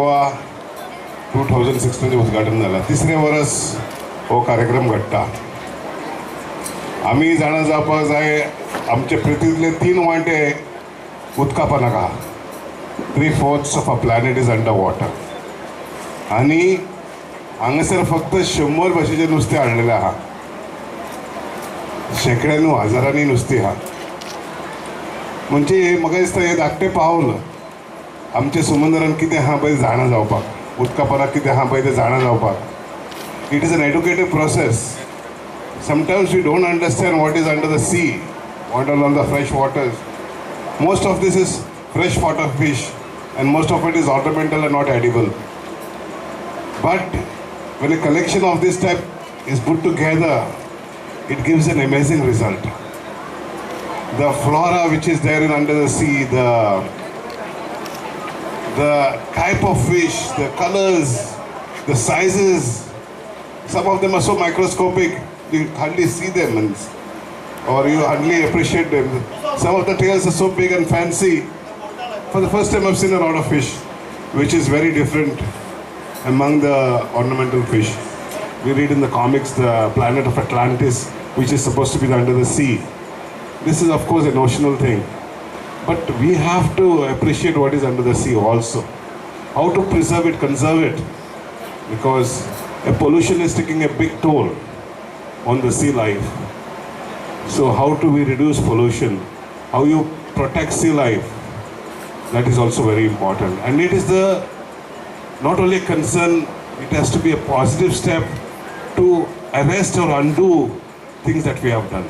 गोवा 2016 उद्घाटन झालं. 3रे वर्स हो कार्यक्रम घडटा. आमी जाणा जावपाक जाय आमचे पृथ्वीतले 3 वांटे उदका पोंदाक आहा. 3/4 of a planet is under water. आनी हांगासर फक्त 100 भाशेचें नुस्तें हाडलेलें आहा. शेकड्यांनी हजारांनी नुस्तें आहा. म्हणजे म्हाका दिसता हें धाकटें पावल आमच्या समुद्रान कितें आहा पळय जाणा जावपाक, उदका पोंदाक कितें आहा पळय तें जाणा जावपाक. It is an educative process. Sometimes we don't understand what is under the sea, what are on the fresh waters. Most of this is fresh water fish and most of it is ornamental and not edible. But when a collection of this type is put together, it gives an amazing result. The flora which is there in under the sea, the type of fish, the colors, the sizes, some of them are so microscopic you hardly see them or you hardly appreciate them. Some of the tails are so big and fancy. For the first time I've seen a lot of fish which is very different among the ornamental fish. We read in the comics the planet of Atlantis, which is supposed to be under the sea. This is of course an oceanal thing, but we have to appreciate what is under the sea also. How to preserve it, conserve it, because a pollution is taking a big toll on the sea life. So how do we reduce pollution? How you protect sea life? That is also very important. And it is not only a concern, it has to be a positive step to arrest or undo things that we have done.